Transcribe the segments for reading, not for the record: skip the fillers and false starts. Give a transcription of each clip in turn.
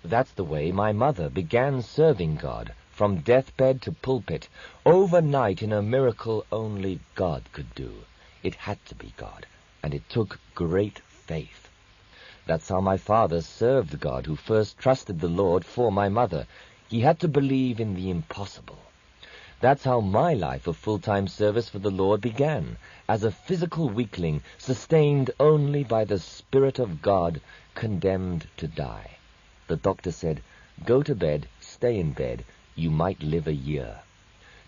That's the way my mother began serving God, from deathbed to pulpit, overnight in a miracle only God could do. It had to be God, and it took great faith. That's how my father served God, who first trusted the Lord for my mother. He had to believe in the impossible. That's how my life of full-time service for the Lord began, as a physical weakling, sustained only by the Spirit of God, condemned to die. The doctor said, "Go to bed, stay in bed, you might live a year."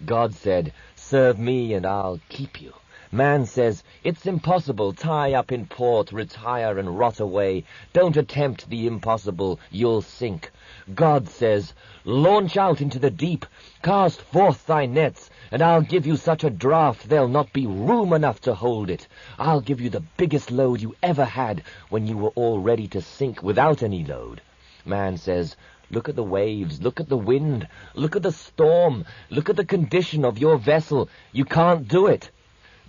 God said, "Serve me and I'll keep you." Man says, "It's impossible, tie up in port, retire and rot away. Don't attempt the impossible, you'll sink." God says, "Launch out into the deep, cast forth thy nets, and I'll give you such a draught there'll not be room enough to hold it. I'll give you the biggest load you ever had when you were all ready to sink without any load." Man says, "Look at the waves, look at the wind, look at the storm, look at the condition of your vessel. You can't do it."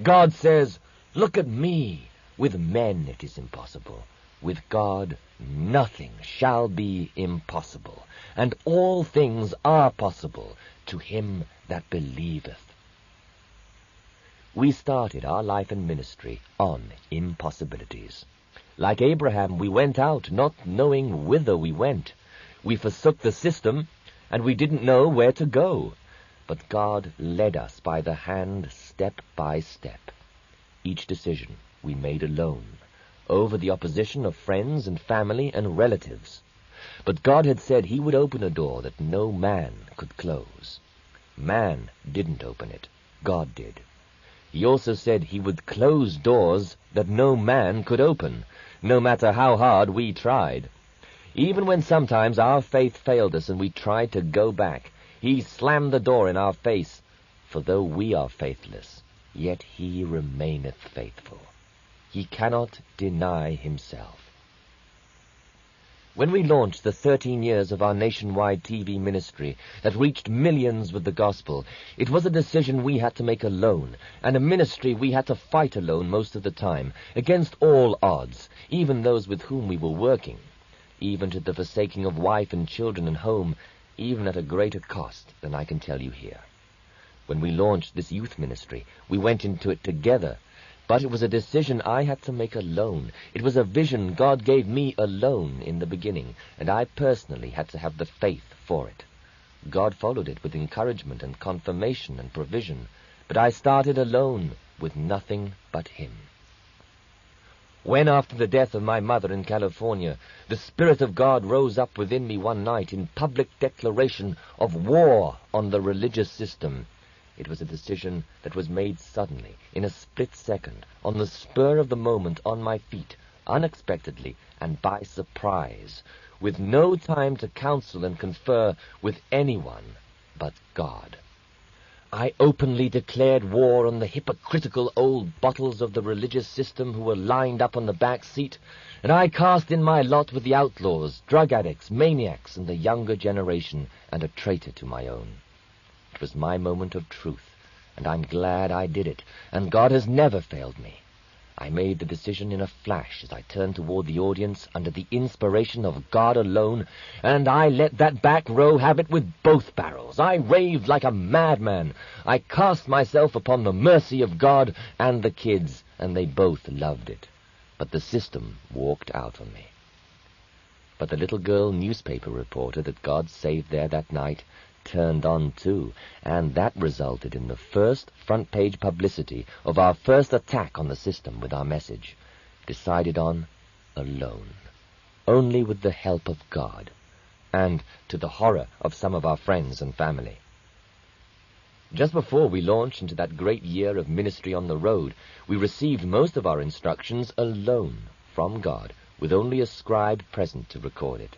God says, "Look at me. With men it is impossible. With God nothing shall be impossible. And all things are possible to him that believeth." We started our life and ministry on impossibilities. Like Abraham, we went out not knowing whither we went. We forsook the system, and we didn't know where to go. But God led us by the hand step by step. Each decision we made alone, over the opposition of friends and family and relatives. But God had said he would open a door that no man could close. Man didn't open it. God did. He also said he would close doors that no man could open, no matter how hard we tried. Even when sometimes our faith failed us and we tried to go back, he slammed the door in our face. For though we are faithless, yet he remaineth faithful. He cannot deny himself. When we launched the 13 years of our nationwide TV ministry that reached millions with the gospel, it was a decision we had to make alone, and a ministry we had to fight alone most of the time, against all odds, even those with whom we were working, even to the forsaking of wife and children and home, even at a greater cost than I can tell you here. When we launched this youth ministry, we went into it together, but it was a decision I had to make alone. It was a vision God gave me alone in the beginning, and I personally had to have the faith for it. God followed it with encouragement and confirmation and provision, but I started alone with nothing but him. When, after the death of my mother in California, the Spirit of God rose up within me one night in public declaration of war on the religious system, it was a decision that was made suddenly, in a split second, on the spur of the moment, on my feet, unexpectedly and by surprise, with no time to counsel and confer with anyone but God. I openly declared war on the hypocritical old bottles of the religious system who were lined up on the back seat, and I cast in my lot with the outlaws, drug addicts, maniacs, and the younger generation, and a traitor to my own. It was my moment of truth, and I'm glad I did it, and God has never failed me. I made the decision in a flash as I turned toward the audience under the inspiration of God alone, and I let that back row have it with both barrels. I raved like a madman. I cast myself upon the mercy of God and the kids, and they both loved it. But the system walked out on me. But the little girl newspaper reporter that God saved there that night turned on too, and that resulted in the first front-page publicity of our first attack on the system with our message, decided on alone, only with the help of God, and to the horror of some of our friends and family. Just before we launched into that great year of ministry on the road, we received most of our instructions alone from God, with only a scribe present to record it.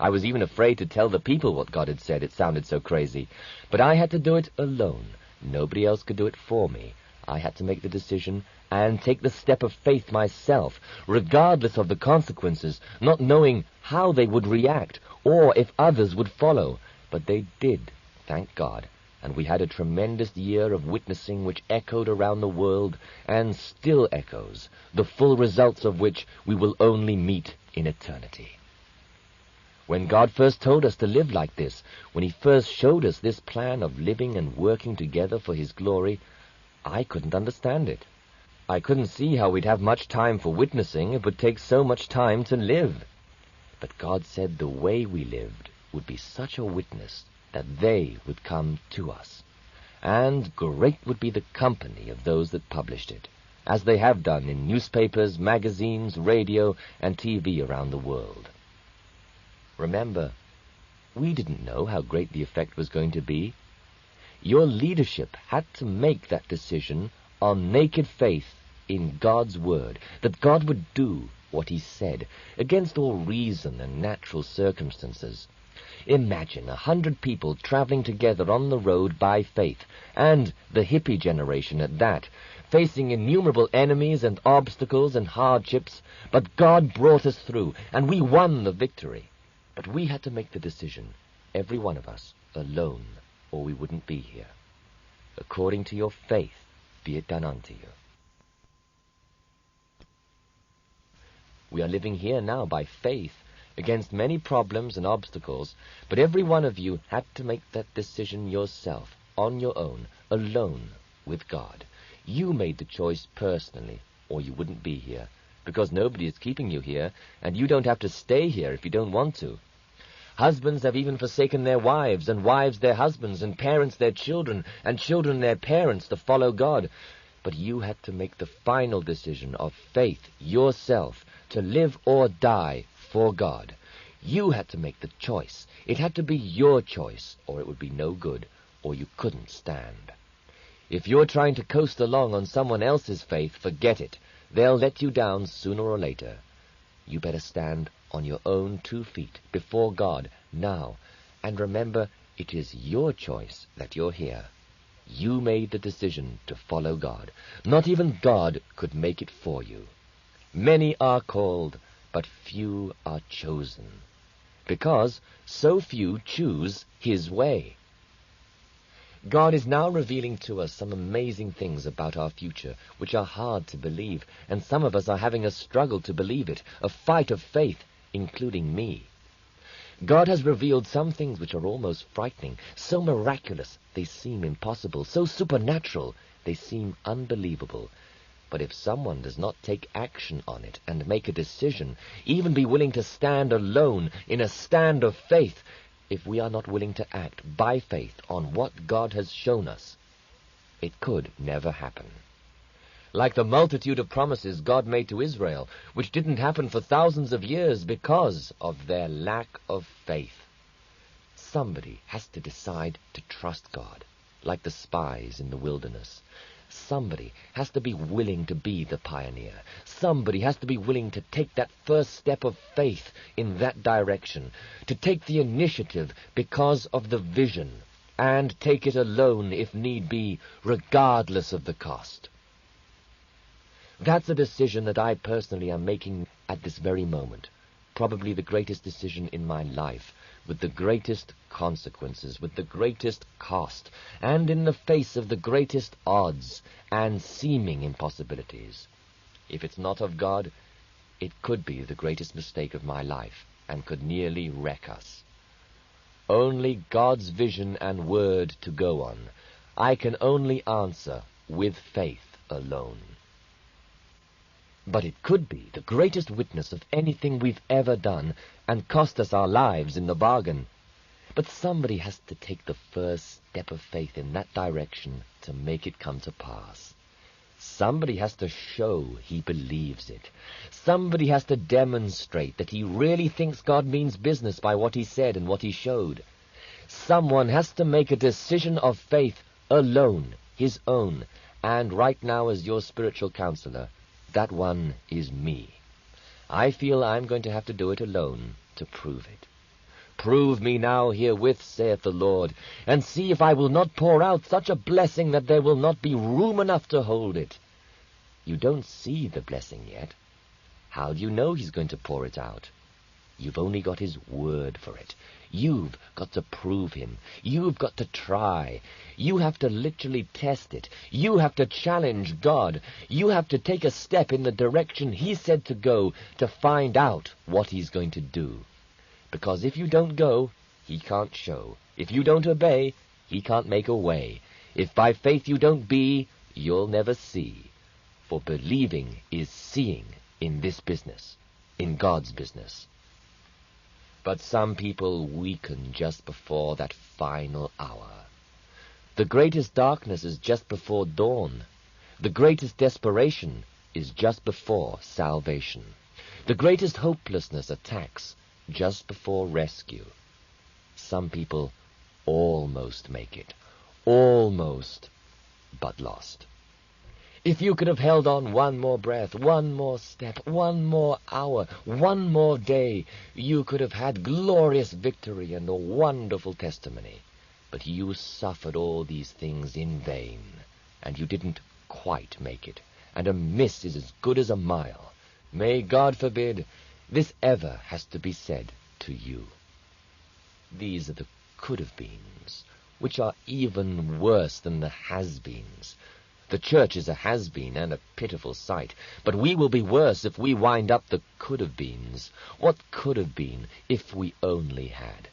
I was even afraid to tell the people what God had said. It sounded so crazy. But I had to do it alone. Nobody else could do it for me. I had to make the decision and take the step of faith myself, regardless of the consequences, not knowing how they would react or if others would follow. But they did, thank God, and we had a tremendous year of witnessing which echoed around the world and still echoes, the full results of which we will only meet in eternity. When God first told us to live like this, when he first showed us this plan of living and working together for his glory, I couldn't understand it. I couldn't see how we'd have much time for witnessing. It would take so much time to live. But God said the way we lived would be such a witness that they would come to us. And great would be the company of those that published it, as they have done in newspapers, magazines, radio, and TV around the world. Remember, we didn't know how great the effect was going to be. Your leadership had to make that decision on naked faith in God's word, that God would do what he said, against all reason and natural circumstances. Imagine 100 people traveling together on the road by faith, and the hippie generation at that, facing innumerable enemies and obstacles and hardships, but God brought us through, and we won the victory. But we had to make the decision, every one of us, alone, or we wouldn't be here. According to your faith, be it done unto you. We are living here now by faith, against many problems and obstacles, but every one of you had to make that decision yourself, on your own, alone, with God. You made the choice personally, or you wouldn't be here, because nobody is keeping you here, and you don't have to stay here if you don't want to. Husbands have even forsaken their wives, and wives their husbands, and parents their children, and children their parents to follow God. But you had to make the final decision of faith yourself, to live or die for God. You had to make the choice. It had to be your choice, or it would be no good, or you couldn't stand. If you're trying to coast along on someone else's faith, forget it. They'll let you down sooner or later. You better stand on your own 2 feet before God now, and remember, it is your choice that you're here. You made the decision to follow God. Not even God could make it for you. Many are called, but few are chosen, because so few choose his way. God is now revealing to us some amazing things about our future, which are hard to believe, and some of us are having a struggle to believe it, a fight of faith, including me. God has revealed some things which are almost frightening, so miraculous they seem impossible, so supernatural they seem unbelievable. But if someone does not take action on it and make a decision, even be willing to stand alone in a stand of faith, if we are not willing to act by faith on what God has shown us, it could never happen. Like the multitude of promises God made to Israel, which didn't happen for thousands of years because of their lack of faith. Somebody has to decide to trust God, like the spies in the wilderness. Somebody has to be willing to be the pioneer. Somebody has to be willing to take that first step of faith in that direction, to take the initiative because of the vision, and take it alone if need be, regardless of the cost. That's a decision that I personally am making at this very moment. Probably the greatest decision in my life, with the greatest consequences, with the greatest cost, and in the face of the greatest odds and seeming impossibilities. If it's not of God, it could be the greatest mistake of my life, and could nearly wreck us. Only God's vision and word to go on. I can only answer with faith alone. But it could be the greatest witness of anything we've ever done, and cost us our lives in the bargain. But somebody has to take the first step of faith in that direction to make it come to pass. Somebody has to show he believes it. Somebody has to demonstrate that he really thinks God means business by what he said and what he showed. Someone has to make a decision of faith alone, his own, and right now as your spiritual counselor, that one is me. I feel I'm going to have to do it alone to prove it. Prove me now herewith, saith the Lord, and see if I will not pour out such a blessing that there will not be room enough to hold it. You don't see the blessing yet. How do you know he's going to pour it out? You've only got his word for it. You've got to prove him. You've got to try. You have to literally test it. You have to challenge God. You have to take a step in the direction he said to go to find out what he's going to do. because if you don't go, he can't show. If you don't obey, he can't make a way. If by faith you don't be, you'll never see. For believing is seeing in this business, in God's business. But some people weaken just before that final hour. The greatest darkness is just before dawn. The greatest desperation is just before salvation. The greatest hopelessness attacks just before rescue. Some people almost make it. Almost, but lost. If you could have held on one more breath, one more step, one more hour, one more day, you could have had glorious victory and a wonderful testimony. But you suffered all these things in vain, and you didn't quite make it, and a miss is as good as a mile. May God forbid this ever has to be said to you. These are the could-have-beens, which are even worse than the has-beens. The church is a has-been and a pitiful sight, but we will be worse if we wind up the could-have-beens. What could have been if we only had?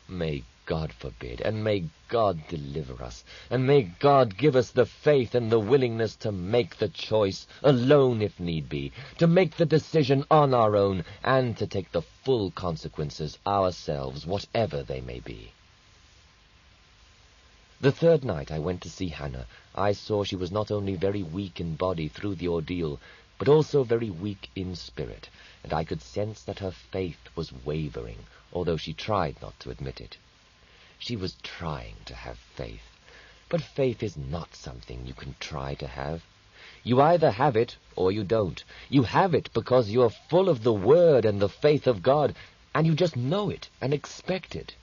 May God forbid, and may God deliver us, and may God give us the faith and the willingness to make the choice, alone if need be, to make the decision on our own, and to take the full consequences ourselves, whatever they may be. The third night I went to see Hannah, I saw she was not only very weak in body through the ordeal, but also very weak in spirit, and I could sense that her faith was wavering, although she tried not to admit it. She was trying to have faith, but faith is not something you can try to have. You either have it or you don't. You have it because you're full of the Word and the faith of God, and you just know it and expect it.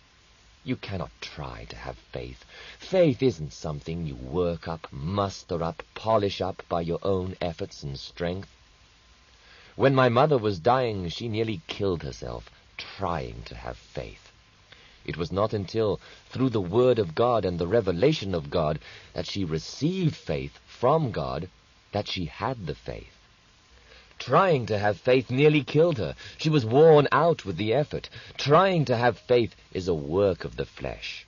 You cannot try to have faith. Faith isn't something you work up, muster up, polish up by your own efforts and strength. When my mother was dying, she nearly killed herself trying to have faith. It was not until through the Word of God and the revelation of God that she received faith from God that she had the faith. Trying to have faith nearly killed her. She was worn out with the effort. Trying to have faith is a work of the flesh.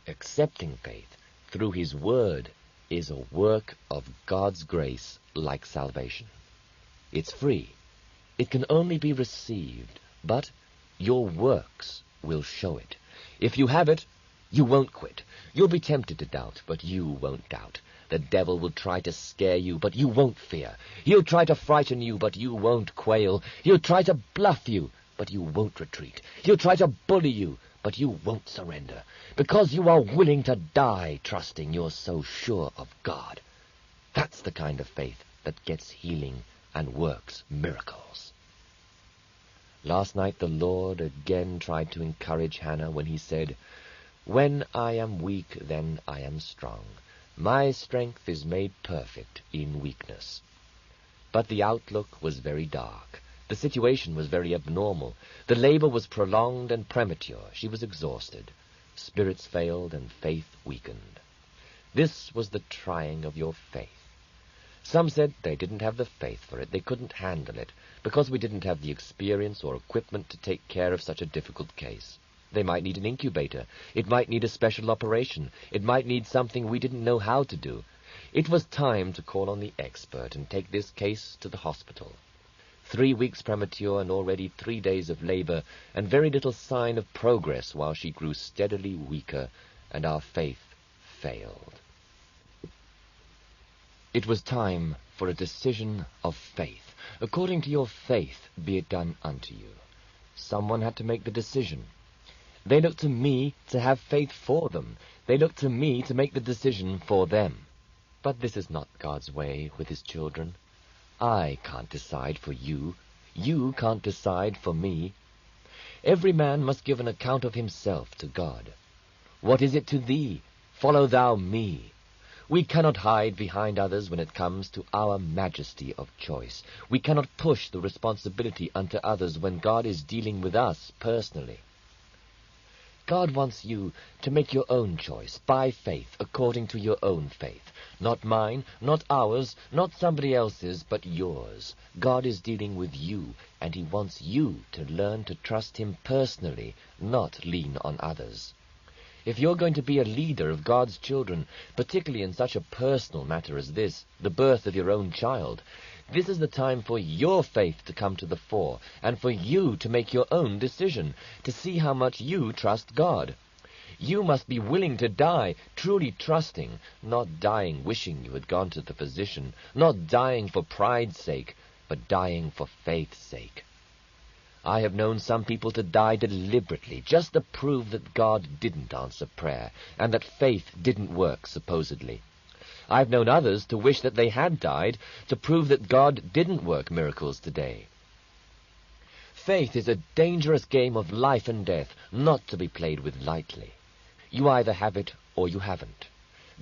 Accepting faith through His Word is a work of God's grace like salvation. It's free. It can only be received, but your works will show it. If you have it, you won't quit. You'll be tempted to doubt, but you won't doubt. The devil will try to scare you, but you won't fear. He'll try to frighten you, but you won't quail. He'll try to bluff you, but you won't retreat. He'll try to bully you, but you won't surrender, because you are willing to die trusting you're so sure of God. That's the kind of faith that gets healing and works miracles. Last night the Lord again tried to encourage Hannah when He said, "When I am weak, then I am strong. My strength is made perfect in weakness." But the outlook was very dark. The situation was very abnormal. The labor was prolonged and premature. She was exhausted. Spirits failed and faith weakened. This was the trying of your faith. Some said they didn't have the faith for it. They couldn't handle it, because we didn't have the experience or equipment to take care of such a difficult case. They might need an incubator. It might need a special operation. It might need something we didn't know how to do. It was time to call on the expert and take this case to the hospital. 3 weeks premature and already 3 days of labor, and very little sign of progress while she grew steadily weaker, and our faith failed. It was time for a decision of faith. According to your faith be it done unto you. Someone had to make the decision. They looked to me to have faith for them. They looked to me to make the decision for them. But this is not God's way with His children. I can't decide for you. You can't decide for me. Every man must give an account of himself to God. What is it to thee? Follow thou me. We cannot hide behind others when it comes to our majesty of choice. We cannot push the responsibility unto others when God is dealing with us personally. God wants you to make your own choice, by faith, according to your own faith. Not mine, not ours, not somebody else's, but yours. God is dealing with you, and he wants you to learn to trust him personally, not lean on others. If you're going to be a leader of God's children, particularly in such a personal matter as this, the birth of your own child, this is the time for your faith to come to the fore, and for you to make your own decision, to see how much you trust God. You must be willing to die, truly trusting, not dying wishing you had gone to the physician, not dying for pride's sake, but dying for faith's sake. I have known some people to die deliberately, just to prove that God didn't answer prayer, and that faith didn't work, supposedly. I've known others to wish that they had died, to prove that God didn't work miracles today. Faith is a dangerous game of life and death, not to be played with lightly. You either have it or you haven't.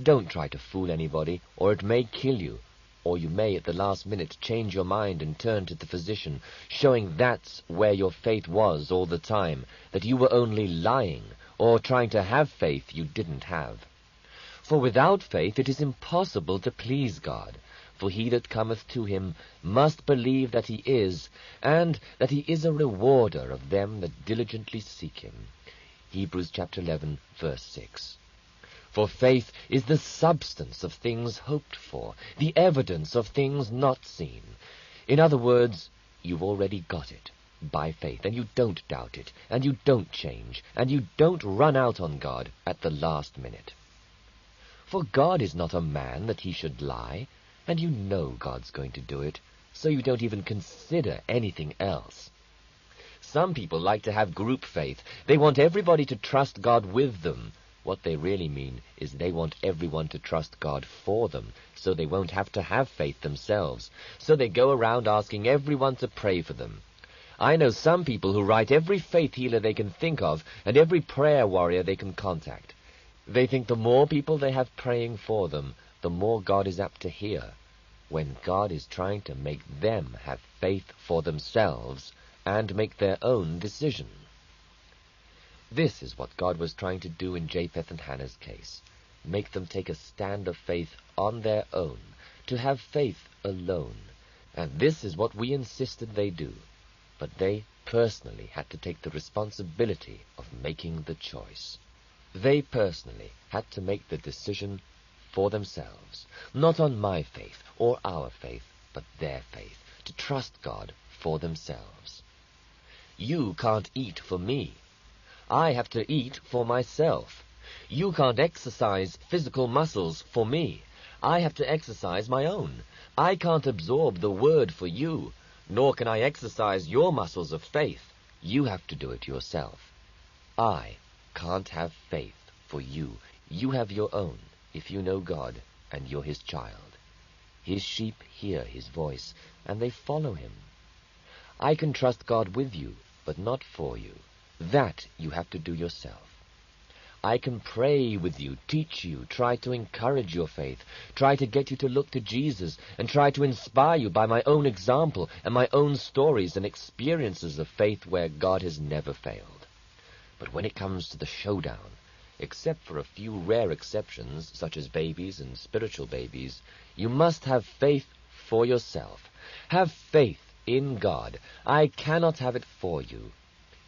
Don't try to fool anybody, or it may kill you. Or you may at the last minute change your mind and turn to the physician, showing that's where your faith was all the time, that you were only lying, or trying to have faith you didn't have. For without faith it is impossible to please God, for he that cometh to him must believe that he is, and that he is a rewarder of them that diligently seek him. Hebrews chapter 11, verse 6. For faith is the substance of things hoped for, the evidence of things not seen. In other words, you've already got it, by faith, and you don't doubt it, and you don't change, and you don't run out on God at the last minute. For God is not a man that he should lie, and you know God's going to do it, so you don't even consider anything else. Some people like to have group faith. They want everybody to trust God with them. What they really mean is they want everyone to trust God for them, so they won't have to have faith themselves. So they go around asking everyone to pray for them. I know some people who write every faith healer they can think of and every prayer warrior they can contact. They think the more people they have praying for them, the more God is apt to hear, when God is trying to make them have faith for themselves and make their own decision. This is what God was trying to do in Japheth and Hannah's case, make them take a stand of faith on their own, to have faith alone. And this is what we insisted they do. But they personally had to take the responsibility of making the choice. They personally had to make the decision for themselves, not on my faith or our faith, but their faith, to trust God for themselves. You can't eat for me. I have to eat for myself. You can't exercise physical muscles for me. I have to exercise my own. I can't absorb the word for you, nor can I exercise your muscles of faith. You have to do it yourself. I can't have faith for you. You have your own, if you know God and you're his child. His sheep hear his voice, and they follow him. I can trust God with you, but not for you. That you have to do yourself. I can pray with you, teach you, try to encourage your faith, try to get you to look to Jesus, and try to inspire you by my own example and my own stories and experiences of faith where God has never failed. But when it comes to the showdown, except for a few rare exceptions, such as babies and spiritual babies, you must have faith for yourself. Have faith in God. I cannot have it for you.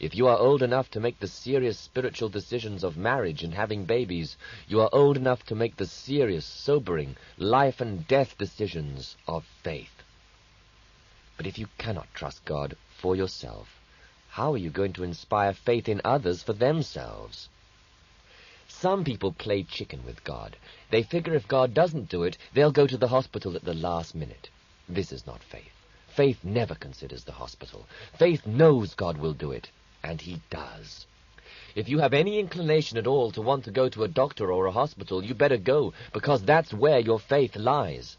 If you are old enough to make the serious spiritual decisions of marriage and having babies, you are old enough to make the serious, sobering, life and death decisions of faith. But if you cannot trust God for yourself, how are you going to inspire faith in others for themselves? Some people play chicken with God. They figure if God doesn't do it, they'll go to the hospital at the last minute. This is not faith. Faith never considers the hospital. Faith knows God will do it. And he does. If you have any inclination at all to want to go to a doctor or a hospital, you better go, because that's where your faith lies.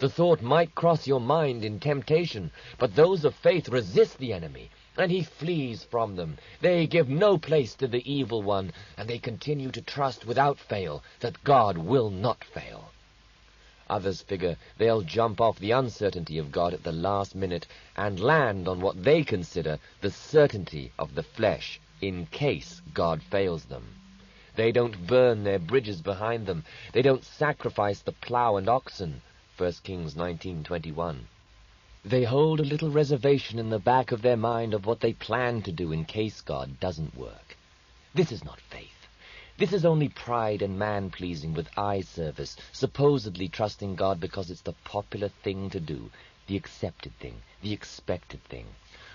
The thought might cross your mind in temptation, but those of faith resist the enemy, and he flees from them. They give no place to the evil one, and they continue to trust without fail that God will not fail. Others figure they'll jump off the uncertainty of God at the last minute and land on what they consider the certainty of the flesh in case God fails them. They don't burn their bridges behind them. They don't sacrifice the plough and oxen. 1 Kings 19:21. They hold a little reservation in the back of their mind of what they plan to do in case God doesn't work. This is not faith. This is only pride and man-pleasing with eye service, supposedly trusting God because it's the popular thing to do, the accepted thing, the expected thing.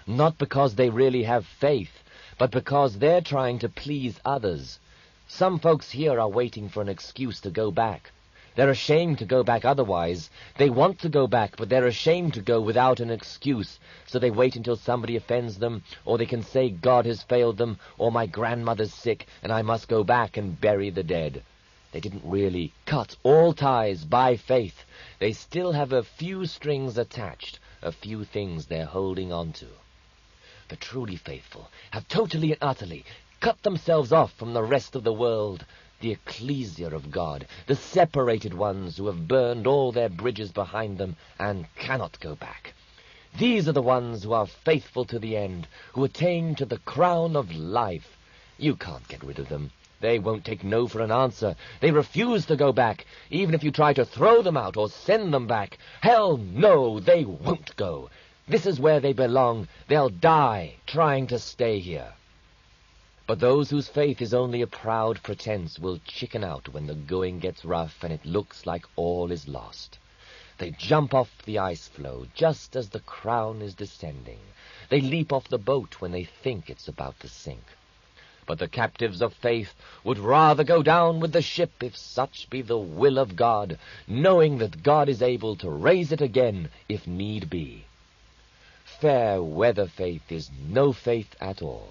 Not because they really have faith, but because they're trying to please others. Some folks here are waiting for an excuse to go back. They're ashamed to go back otherwise. They want to go back, but they're ashamed to go without an excuse. So they wait until somebody offends them, or they can say God has failed them, or my grandmother's sick, and I must go back and bury the dead. They didn't really cut all ties by faith. They still have a few strings attached, a few things they're holding on to. The truly faithful have totally and utterly cut themselves off from the rest of the world, the ecclesia of God, the separated ones who have burned all their bridges behind them and cannot go back. These are the ones who are faithful to the end, who attain to the crown of life. You can't get rid of them. They won't take no for an answer. They refuse to go back, even if you try to throw them out or send them back. Hell no, they won't go. This is where they belong. They'll die trying to stay here. But those whose faith is only a proud pretense will chicken out when the going gets rough and it looks like all is lost. They jump off the ice floe just as the crown is descending. They leap off the boat when they think it's about to sink. But the captives of faith would rather go down with the ship if such be the will of God, knowing that God is able to raise it again if need be. Fair weather faith is no faith at all.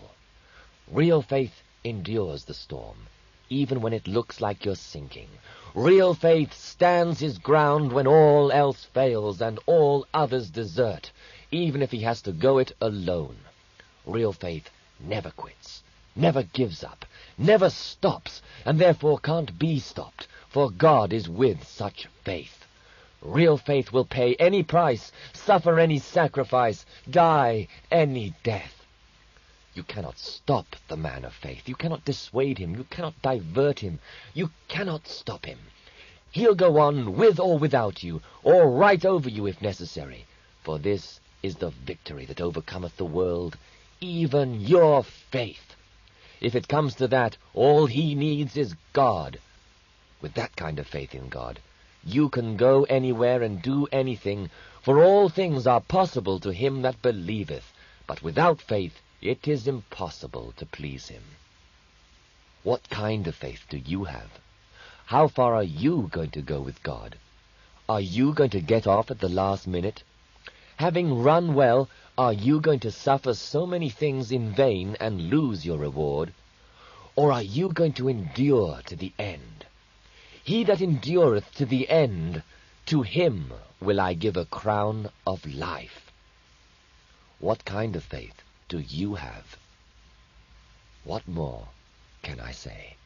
Real faith endures the storm, even when it looks like you're sinking. Real faith stands his ground when all else fails and all others desert, even if he has to go it alone. Real faith never quits, never gives up, never stops, and therefore can't be stopped, for God is with such faith. Real faith will pay any price, suffer any sacrifice, die any death. You cannot stop the man of faith. You cannot dissuade him. You cannot divert him. You cannot stop him. He'll go on with or without you, or right over you if necessary. For this is the victory that overcometh the world, even your faith. If it comes to that, all he needs is God. With that kind of faith in God, you can go anywhere and do anything, for all things are possible to him that believeth. But without faith, it is impossible to please him. What kind of faith do you have? How far are you going to go with God? Are you going to get off at the last minute? Having run well, are you going to suffer so many things in vain and lose your reward? Or are you going to endure to the end? He that endureth to the end, to him will I give a crown of life. What kind of faith do you have? What more can I say?